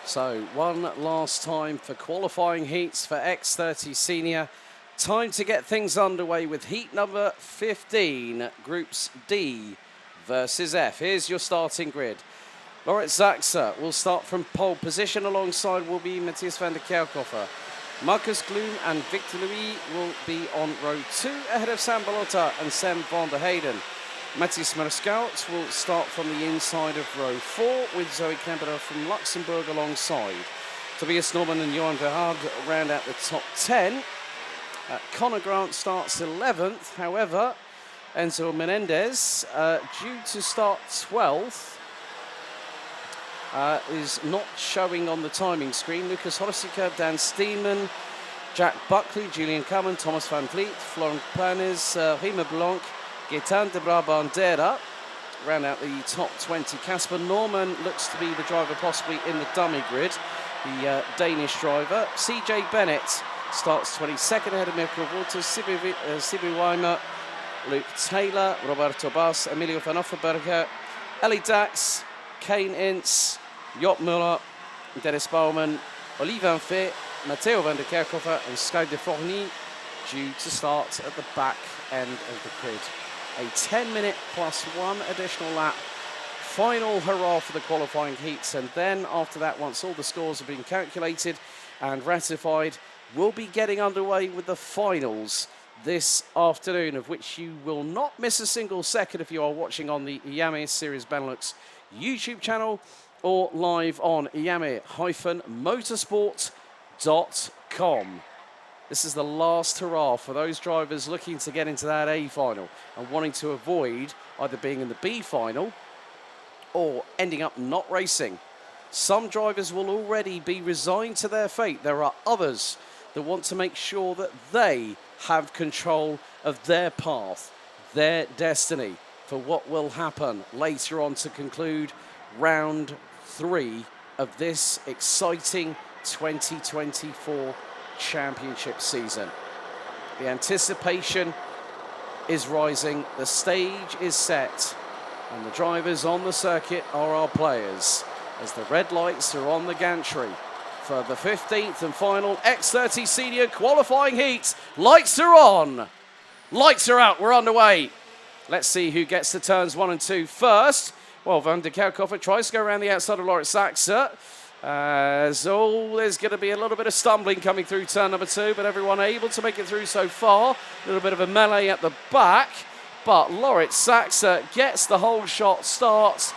So one last time for qualifying heats for X30 Senior. Time to get things underway with heat number 15, Groups D versus F. Here's your starting grid. Laurits Zaxa will start from pole position. Alongside will be Matthias van der Kerkhofer. Marcus Gloom and Victor Louis will be on row 2 ahead of Sam Balota and Sam van der Heyden. Matthias Mariscalz will start from the inside of row 4 with Zoe Knebler from Luxembourg alongside. Tobias Norman and Johan Verhaard round out the top 10. Connor Grant starts 11th, however, Enzo Menendez, due to start 12th, is not showing on the timing screen. Lucas Horsika, Dan Steenman, Jack Buckley, Julian Cameron, Thomas van Vliet, Florent Planes, Rima Blanc, Gaetan de Brabandera round out the top 20. Casper Norman looks to be the driver possibly in the dummy grid, the Danish driver. CJ Bennett starts 22nd ahead of Mirko Wolters, Sibu Weimer, Luke Taylor, Roberto Bas, Emilio van Offenberger, Ellie Dax, Kane Ince, Jop Muller, Dennis Bowman, Olivier Van Veer, Matteo van der Kerkhofer and Sky de Forny due to start at the back end of the grid. A 10-minute plus 1 additional lap. Final hurrah for the qualifying heats, and then after that, once all the scores have been calculated and ratified, we'll be getting underway with the finals this afternoon, of which you will not miss a single second if you are watching on the IAME Series Benelux YouTube channel or live on IAME-motorsport.com. This is the last hurrah for those drivers looking to get into that A final and wanting to avoid either being in the B final or ending up not racing. Some drivers will already be resigned to their fate. There are others that want to make sure that they have control of their path, their destiny, for what will happen later on to conclude round 3 of this exciting 2024 championship season. The anticipation is rising, the stage is set, and the drivers on the circuit are our players as the red lights are on the gantry for the 15th and final X30 Senior qualifying heat. Lights are on, lights are out, we're underway. Let's see who gets to turns 1 and 2 first. Well, Van der Kerkhofer tries to go around the outside of Laurits Zaxa. So there's going to be a little bit of stumbling coming through turn number 2, but everyone able to make it through so far. A little bit of a melee at the back, but Laurits Zaxa gets the whole shot start.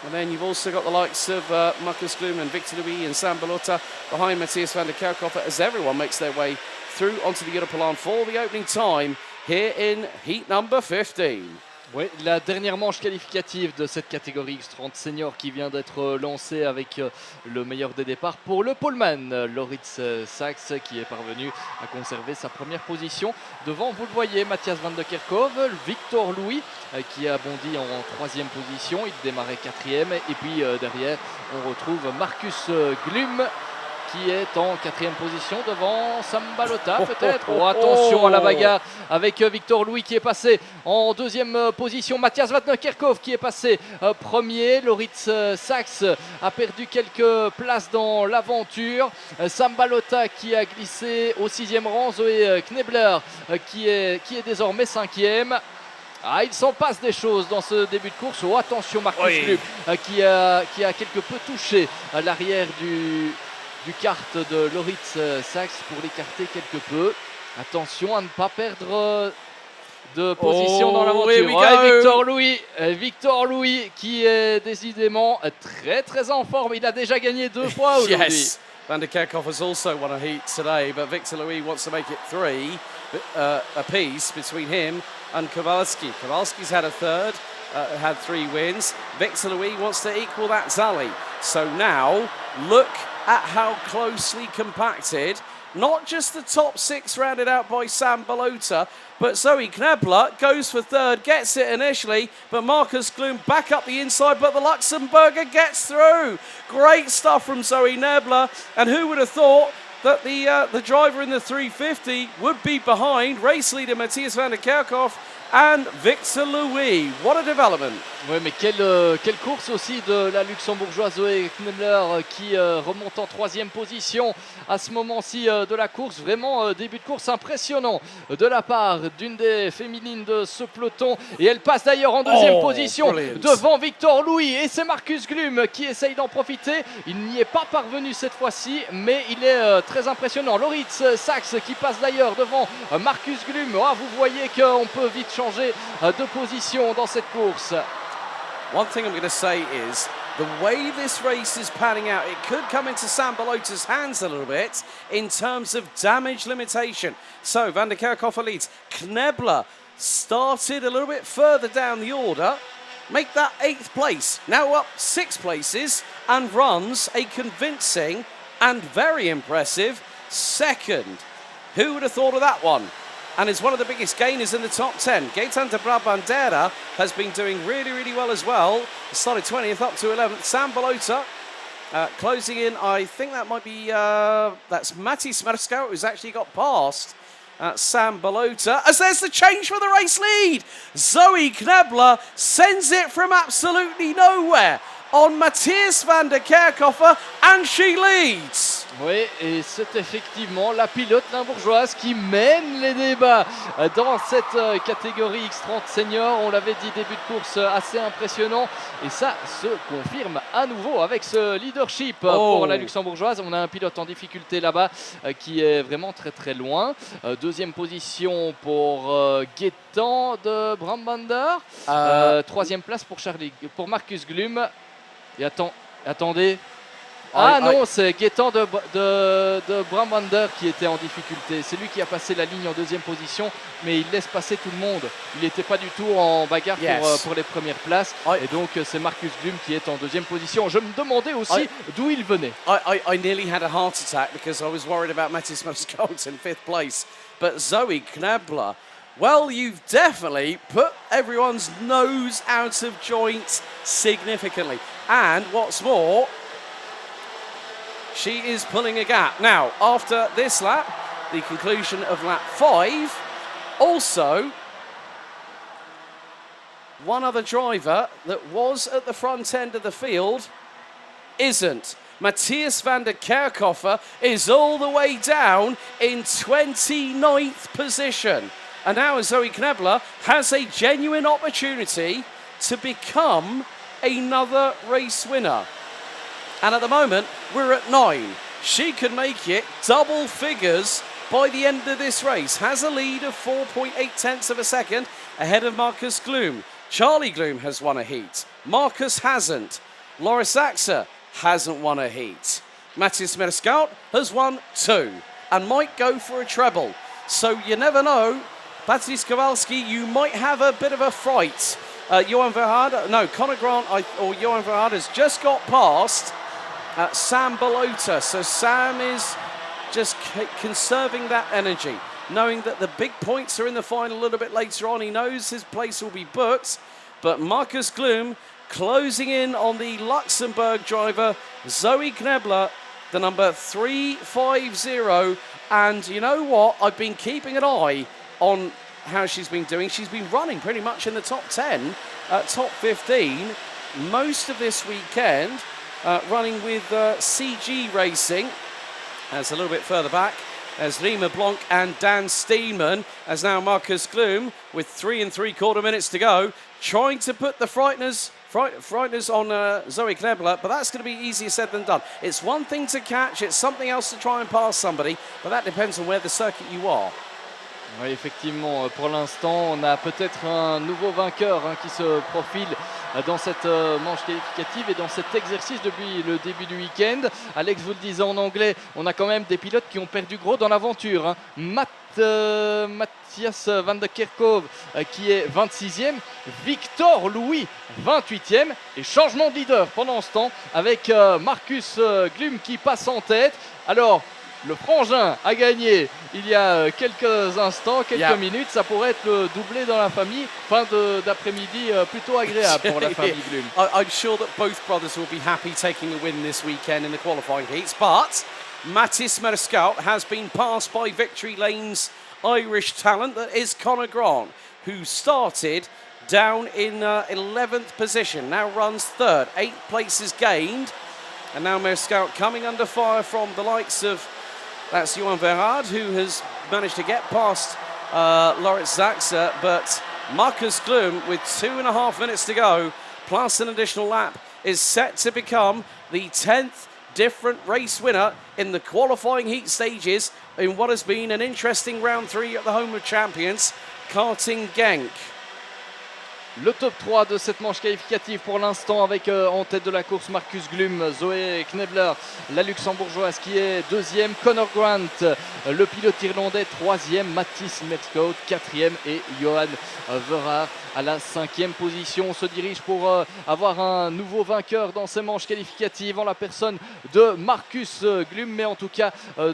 And then you've also got the likes of Marcus Gloom and Victor Louis and Sam Balota behind Matthias van der Kerkhofer as everyone makes their way through onto the Europolan for the opening time here in heat number 15. Oui, la dernière manche qualificative de cette catégorie X30 senior qui vient d'être lancée avec le meilleur des départs pour le poleman, Laurits Zaxa, qui est parvenu à conserver sa première position. Devant, vous le voyez, Matthias van der Kerkhofer, Victor Louis qui a bondi en 3e position, il démarrait 4e, et puis derrière on retrouve Marcus Gloom qui est en 4e position devant Sam Balota peut-être. Oh, attention à la bagarre avec Victor Louis qui est passé en 2e position. Matthias van der Kerkhofer qui est passé premier. Laurits Zaxa a perdu quelques places dans l'aventure. Sam Balota qui a glissé au 6e rang. Zoé Knebler qui est désormais 5e. Ah, il s'en passe des choses dans ce début de course. Oh, attention Marcus Gloom qui a quelque peu touché à l'arrière du kart de Laurits Zaxa pour l'écarter quelque peu. Attention à ne pas perdre de position dans l'aventure. Victor Louis qui est décidément très en forme. Il a déjà gagné 2 fois aujourd'hui. Yes, Van der Kerkhofer's also won a heat today, but Victor Louis wants to make it 3 apiece between him and Kowalski. Kowalski's had a third, had 3 wins. Victor Louis wants to equal that tally. So now, look at how closely compacted, not just the top 6 rounded out by Sam Balota, but Zoe Knebler goes for 3rd, gets it initially, but Marcus Gloom back up the inside, but the Luxembourger gets through. Great stuff from Zoe Knebler, and who would have thought that the driver in the 350 would be behind race leader Matthias van der Kerkhofer and Victor Louis. What a development. Ouais, mais quelle course aussi de la luxembourgeoise Zoé Knebler qui remonte en 3e position à ce moment-ci de la course. Vraiment début de course impressionnant de la part d'une des féminines de ce peloton. Et elle passe d'ailleurs en 2e position devant Victor Louis. Et c'est Marcus Glum qui essaye d'en profiter. Il n'y est pas parvenu cette fois-ci, mais il est très impressionnant. Loritz Sachs qui passe d'ailleurs devant Marcus Glum. Ah, vous voyez qu'on peut vite changer de position dans cette course. One thing I'm going to say is the way this race is panning out, it could come into Sam Belota's hands a little bit in terms of damage limitation. So Van der Kerkhoff leads. Knebler started a little bit further down the order. Make that 8th place. Now up 6 places and runs a convincing and very impressive 2nd. Who would have thought of that one? And is one of the biggest gainers in the top 10. Gaetan de Brabandera has been doing really, really well as well. Started 20th up to 11th. Sam Belota closing in, I think that might be, that's Matti Smerskau who's actually got past Sam Belota. As there's the change for the race lead. Zoe Knebler sends it from absolutely nowhere on Matthias van der Kerkhoff and she leads. Oui, et c'est effectivement la pilote limbourgeoise qui mène les débats dans cette catégorie X30 senior. On l'avait dit, début de course assez impressionnant. Et ça se confirme à nouveau avec ce leadership pour la luxembourgeoise. On a un pilote en difficulté là-bas qui est vraiment très très loin. 2e position pour Gaetan de Brabander. 3e place pour Marcus Glum. Et attendez. Ah non, c'est Gaetan de Brabander qui était en difficulté. C'est lui qui a passé la ligne en 2e position, mais il laisse passer tout le monde. Il n'était pas du tout en bagarre pour les premières places. Et donc c'est Marcus Glum qui est en 2e position. Je me demandais aussi d'où il venait. I nearly had a heart attack because I was worried about Matthias Moscolt in 5th place. But Zoe Knebler, well, you've definitely put everyone's nose out of joint significantly. And what's more, she is pulling a gap. Now, after this lap, the conclusion of lap 5, also one other driver that was at the front end of the field isn't. Matthias van der Kerkhoff is all the way down in 29th position. And now Zoe Knebler has a genuine opportunity to become another race winner. And at the moment, we're at 9. She could make it double figures by the end of this race. Has a lead of 4.8 tenths of a second ahead of Marcus Glum. Charlie Glum has won a heat. Marcus hasn't. Laura Saxa hasn't won a heat. Matthias Merscout has won 2 and might go for a treble. So you never know. Patrice Kowalski, you might have a bit of a fright. Johan Verhaarde, no, Conor Grant or Johan Verhaarde has just got past Sam Belota. So Sam is just conserving that energy, knowing that the big points are in the final a little bit later on. He knows his place will be booked. But Marcus Glum closing in on the Luxembourg driver, Zoe Knebler, the number 350. And you know what? I've been keeping an eye on how she's been doing. She's been running pretty much in the top 10, top 15 most of this weekend, running with CG Racing. As a little bit further back, as Rima Blanc and Dan Steenman, as now Marcus Glum with 3 3/4 minutes to go, trying to put the frighteners on Zoe Knebler, but that's going to be easier said than done. It's one thing to catch, it's something else to try and pass somebody, but that depends on where the circuit you are. Oui, effectivement, pour l'instant, on a peut-être un nouveau vainqueur qui se profile dans cette manche qualificative et dans cet exercice depuis le début du week-end. Alex vous le disait en anglais, on a quand même des pilotes qui ont perdu gros dans l'aventure. Matthias van der Kerkhoff qui est 26e, Victor Louis 28e et changement de leader pendant ce temps avec Marcus Glum qui passe en tête. Alors, le frangin a gagné il y a quelques instants, quelques minutes. Ça pourrait être le doublé dans la famille. Fin d'après-midi plutôt agréable pour la famille Glum. I'm sure that both brothers will be happy taking a win this weekend in the qualifying heats. But Matthias Merscout has been passed by Victory Lane's Irish talent, that is Conor Grant, who started down in 11th position. Now runs third, 8 places gained. And now Merscout coming under fire from the likes of, that's Johan Verhaard, who has managed to get past Loritz Saxe, but Marcus Glum, with 2.5 minutes to go, plus an additional lap, is set to become the 10th different race winner in the qualifying heat stages in what has been an interesting round 3 at the home of champions, karting Genk. Le top 3 de cette manche qualificative pour l'instant avec en tête de la course Marcus Glum, Zoé Knebler, la luxembourgeoise qui est deuxième, Connor Grant, le pilote irlandais troisième, Mathis Merscout quatrième et Johan Verhaard à la 5e position. On se dirige pour avoir un nouveau vainqueur dans ces manches qualificatives en la personne de Marcus Glum, mais en tout cas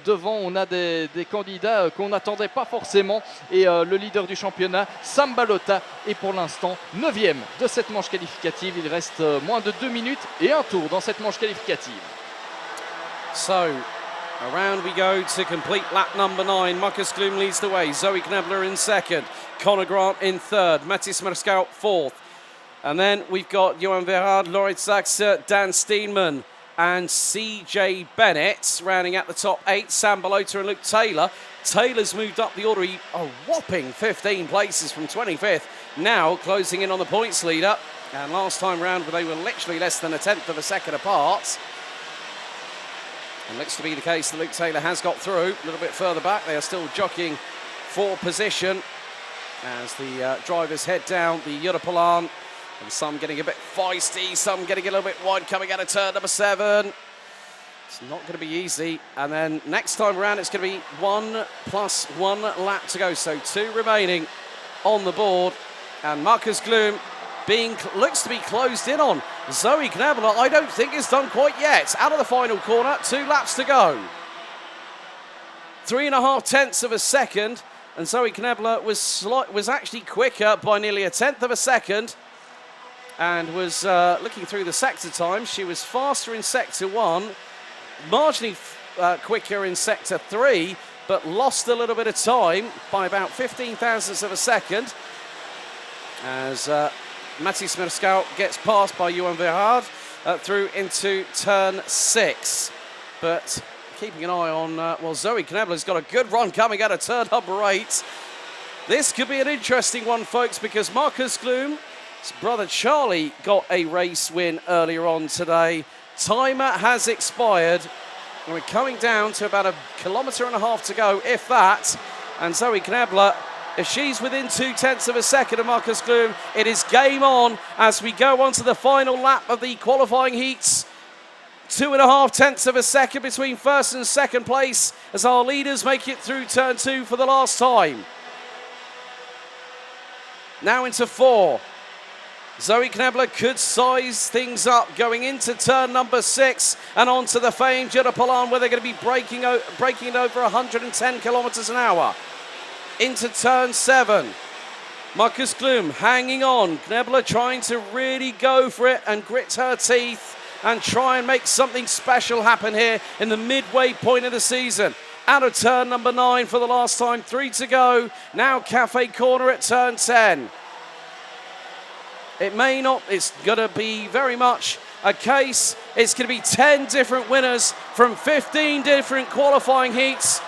devant on a des candidats qu'on n'attendait pas forcément et le leader du championnat, Sam Balota, est pour l'instant 9e de cette manche qualificative. Il reste moins de 2 minutes et un tour dans cette manche qualificative. So, around we go to complete lap number 9. Marcus Glum leads the way. Zoe Knebler in second. Connor Grant in third. Mathis Merscout fourth. And then we've got Johan Verhaard, Loritz Saxe, Dan Steenman and CJ Bennett rounding at the top 8. Sam Balota and Luke Taylor. Taylor's moved up the order a whopping 15 places from 25th. Now closing in on the points leader. And last time round they were literally less than 1/10 of a second apart. And looks to be the case that Luke Taylor has got through. A little bit further back, they are still jockeying for position as the drivers head down the Europolan. And some getting a bit feisty, some getting a little bit wide coming out of turn number 7. It's not going to be easy. And then next time around, it's going to be 1 + 1 lap to go. So 2 remaining on the board. And Marcus Glum looks to be closed in on. Zoe Knebler, I don't think is done quite yet. Out of the final corner, 2 laps to go. 3.5 tenths of a second. And Zoe Knebler was actually quicker by nearly 1/10 of a second. And was looking through the sector time. She was faster in sector 1, marginally quicker in sector 3, but lost a little bit of time by about 15 thousandths of a second. As Mathis Merscout gets passed by Johan Verhaard through into turn 6. But keeping an eye on, well, Zoe Knebler's got a good run coming out of turn number 8. This could be an interesting one, folks, because Marcus Glum's brother Charlie got a race win earlier on today. Timer has expired, and we're coming down to about 1.5 kilometres to go, if that. And Zoe Knebler, if she's within 0.2 of a second of Marcus Glum, it is game on as we go on to the final lap of the qualifying heats. 2.5 tenths of a second between first and second place as our leaders make it through turn 2 for the last time. Now into 4. Zoe Knebler could size things up going into turn number 6 and onto the famed Europolan, where they're going to be breaking it over 110 kilometres an hour. Into turn 7. Marcus Glum hanging on. Knebler trying to really go for it and grit her teeth and try and make something special happen here in the midway point of the season. Out of turn number 9 for the last time. 3 to go. Now Cafe Corner at turn 10. It may not, it's going to be very much a case. It's going to be 10 different winners from 15 different qualifying heats.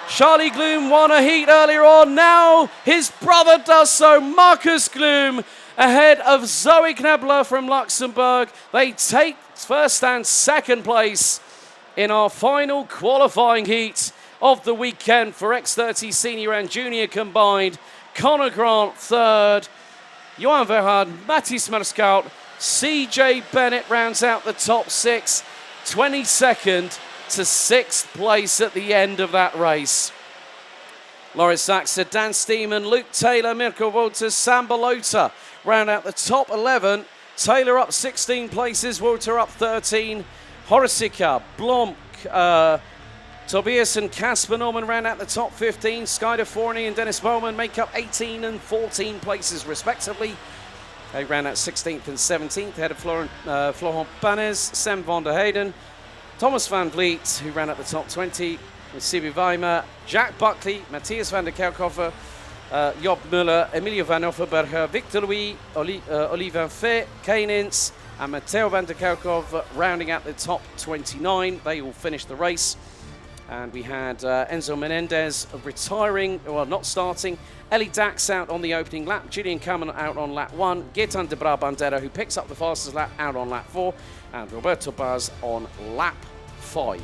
Charlie Glum won a heat earlier on. Now his brother does so. Marcus Glum ahead of Zoe Knebler from Luxembourg. They take first and second place in our final qualifying heat of the weekend for X30 senior and junior combined. Connor Grant third. Johan Verhaard, Mathis Merscout, CJ Bennett rounds out the top 6. 22nd to 6th place at the end of that race. Loritz Saxe, Dan Steenman, Luke Taylor, Mirko Wolters, Sam Balota round out the top 11. Taylor up 16 places, Wolter up 13. Horisica, Blomk, Tobias and Casper Norman round out the top 15. Skyder Forney and Dennis Bowman make up 18 and 14 places respectively. They round out 16th and 17th ahead of Florent Banez, Sam van der Heyden, Thomas van Vliet, who ran at the top 20, with Sibu Weimer, Jack Buckley, Matthias van der Kerkhofer, Job Muller, Emilio van Offenberger, Victor Louis, Oliver Fay, Kainins, and Matteo van der Kerkhoff rounding out the top 29. They all finished the race. And we had Enzo Menendez retiring, well, not starting. Ellie Dax out on the opening lap. Julian Cameron out on lap 1. Gaetan de Brabandera, who picks up the fastest lap, out on lap 4. And Roberto Baz on lap 5.